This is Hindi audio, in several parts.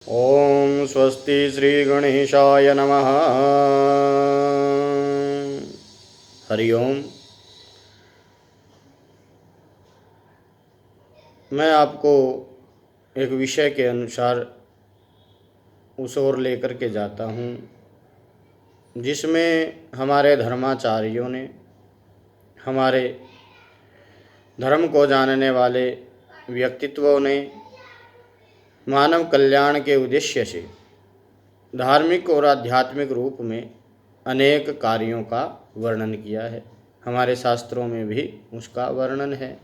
ओम स्वस्ति श्री गणेशाय नमः। हरि ओम। मैं आपको एक विषय के अनुसार उस ओर लेकर के जाता हूँ जिसमें हमारे धर्माचार्यों ने, हमारे धर्म को जानने वाले व्यक्तित्वों ने मानव कल्याण के उद्देश्य से धार्मिक और आध्यात्मिक रूप में अनेक कार्यों का वर्णन किया है। हमारे शास्त्रों में भी उसका वर्णन है,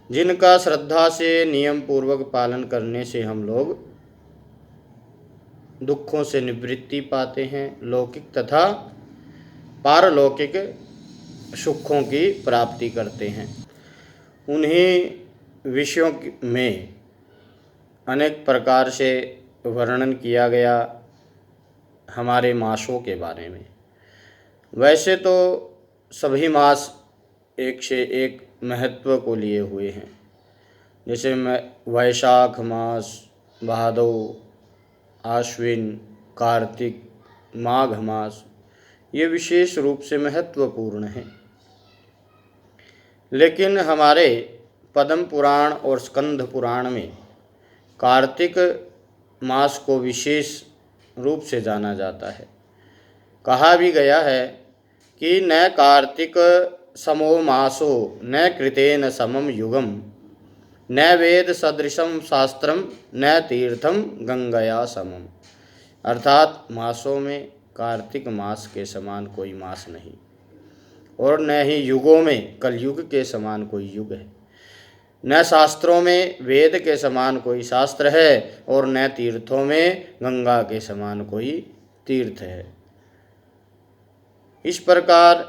जिनका श्रद्धा से नियम पूर्वक पालन करने से हम लोग दुखों से निवृत्ति पाते हैं, लौकिक तथा पारलौकिक सुखों की प्राप्ति करते हैं। उन्हीं विषयों में अनेक प्रकार से वर्णन किया गया हमारे मासों के बारे में। वैसे तो सभी मास एक से एक महत्व को लिए हुए हैं, जैसे वैशाख मास, भादो, आश्विन, कार्तिक, माघ मास, ये विशेष रूप से महत्वपूर्ण हैं। लेकिन हमारे पद्म पुराण और स्कंद पुराण में कार्तिक मास को विशेष रूप से जाना जाता है। कहा भी गया है कि न कार्तिक समो मासो न कृतेन समम युगम न वेद सदृशम शास्त्रम न तीर्थम गंगया समम। अर्थात मासों में कार्तिक मास के समान कोई मास नहीं, और न ही युगों में कलयुग के समान कोई युग है। न शास्त्रों में वेद के समान कोई शास्त्र है, और न तीर्थों में गंगा के समान कोई तीर्थ है। इस प्रकार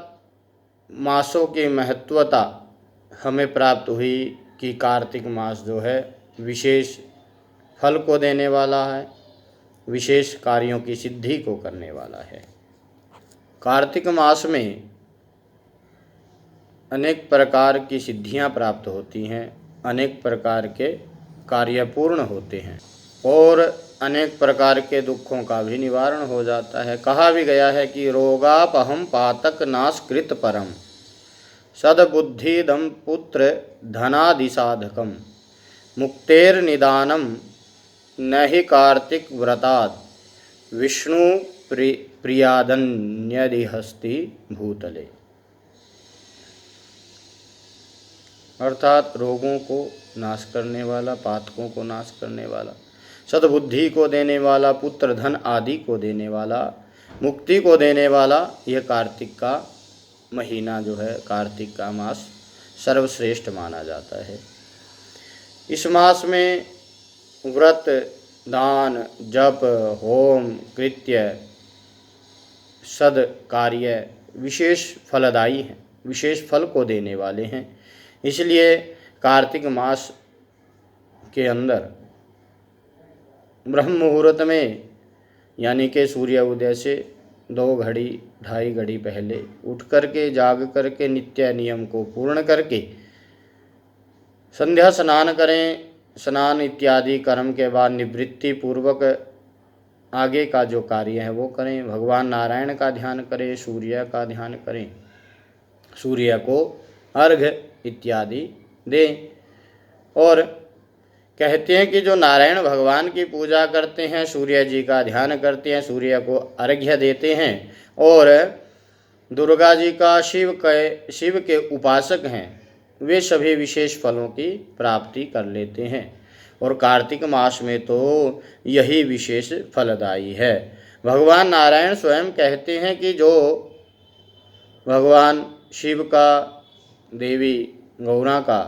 मासों की महत्वता हमें प्राप्त हुई कि कार्तिक मास जो है विशेष फल को देने वाला है, विशेष कार्यों की सिद्धि को करने वाला है। कार्तिक मास में अनेक प्रकार की सिद्धियां प्राप्त होती हैं, अनेक प्रकार के कार्य पूर्ण होते हैं, और अनेक प्रकार के दुखों का भी निवारण हो जाता है। कहा भी गया है कि रोगापहम पातक नाश कृत परम सदबुद्धिदम पुत्र धनादि साधकम मुक्तेर निदानम न हि कार्तिक व्रताद विष्णु प्रियादन्यदिहस्ति भूतले। अर्थात रोगों को नाश करने वाला, पातकों को नाश करने वाला, सद्बुद्धि को देने वाला, पुत्र धन आदि को देने वाला, मुक्ति को देने वाला, यह कार्तिक का महीना जो है, कार्तिक का मास सर्वश्रेष्ठ माना जाता है। इस मास में व्रत, दान, जप, होम, कृत्य, सद कार्य विशेष फलदायी हैं, विशेष फल को देने वाले हैं। इसलिए कार्तिक मास के अंदर ब्रह्म मुहूर्त में, यानी कि सूर्य उदय से 2 घड़ी 2.5 घड़ी पहले उठ करके, जाग करके, नित्य नियम को पूर्ण करके संध्या स्नान करें। स्नान इत्यादि कर्म के बाद निवृत्ति पूर्वक आगे का जो कार्य है वो करें। भगवान नारायण का ध्यान करें, सूर्य का ध्यान करें, सूर्य को अर्घ्य इत्यादि दें। और कहते हैं कि जो नारायण भगवान की पूजा करते हैं, सूर्य जी का ध्यान करते हैं, सूर्य को अर्घ्य देते हैं, और दुर्गा जी का, शिव के उपासक हैं, वे सभी विशेष फलों की प्राप्ति कर लेते हैं। और कार्तिक मास में तो यही विशेष फलदायी है। भगवान नारायण स्वयं कहते हैं कि जो भगवान शिव का, देवी गौरा का,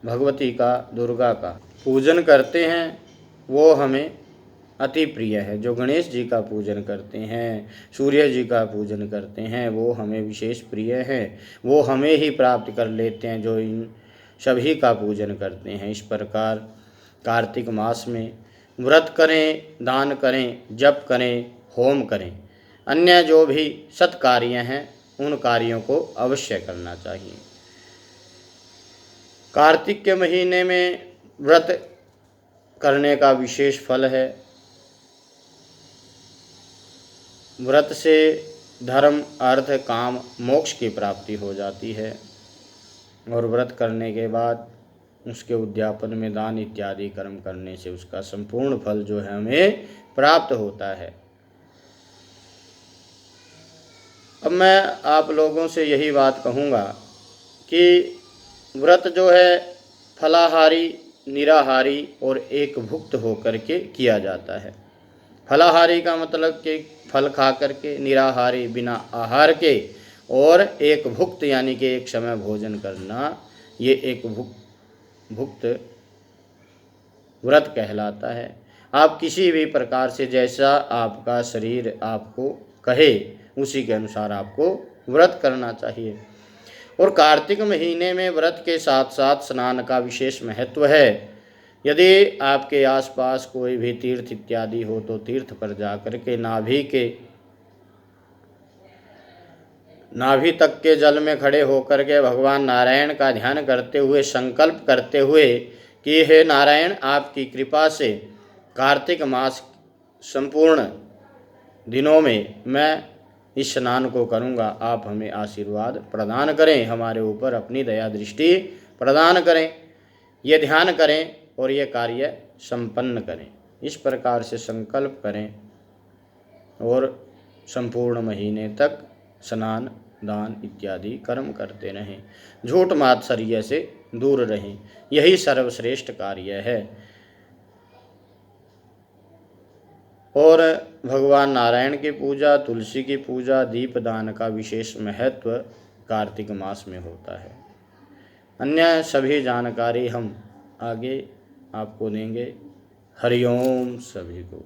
भगवती का, दुर्गा का पूजन करते हैं वो हमें अति प्रिय है। जो गणेश जी का पूजन करते हैं, सूर्य जी का पूजन करते हैं, वो हमें विशेष प्रिय हैं, वो हमें ही प्राप्त कर लेते हैं जो इन सभी का पूजन करते हैं। इस प्रकार कार्तिक मास में व्रत करें, दान करें, जप करें, होम करें, अन्य जो भी सत्कार्य हैं उन कार्यों को अवश्य करना चाहिए। कार्तिक के महीने में व्रत करने का विशेष फल है। व्रत से धर्म, अर्थ, काम, मोक्ष की प्राप्ति हो जाती है और व्रत करने के बाद उसके उद्यापन में दान इत्यादि कर्म करने से उसका संपूर्ण फल जो है हमें प्राप्त होता है। अब मैं आप लोगों से यही बात कहूँगा कि व्रत जो है फलाहारी, निराहारी और एक भुक्त होकर के किया जाता है। फलाहारी का मतलब कि फल खा करके, निराहारी बिना आहार के, और एक भुक्त यानी कि एक समय भोजन करना, ये एक भुक्त व्रत कहलाता है। आप किसी भी प्रकार से जैसा आपका शरीर आपको कहे उसी के अनुसार आपको व्रत करना चाहिए। और कार्तिक महीने में व्रत के साथ साथ स्नान का विशेष महत्व है। यदि आपके आसपास कोई भी तीर्थ इत्यादि हो तो तीर्थ पर जाकर के नाभि तक के जल में खड़े होकर के भगवान नारायण का ध्यान करते हुए, संकल्प करते हुए कि हे नारायण, आपकी कृपा से कार्तिक मास संपूर्ण दिनों में मैं इस स्नान को करूँगा, आप हमें आशीर्वाद प्रदान करें, हमारे ऊपर अपनी दया दृष्टि प्रदान करें, ये ध्यान करें और ये कार्य संपन्न करें। इस प्रकार से संकल्प करें और संपूर्ण महीने तक स्नान, दान इत्यादि कर्म करते रहें। झूठ मात्सर्य से दूर रहें, यही सर्वश्रेष्ठ कार्य है। और भगवान नारायण की पूजा, तुलसी की पूजा, दीपदान का विशेष महत्व कार्तिक मास में होता है। अन्य सभी जानकारी हम आगे आपको देंगे। हरिओम सभी को।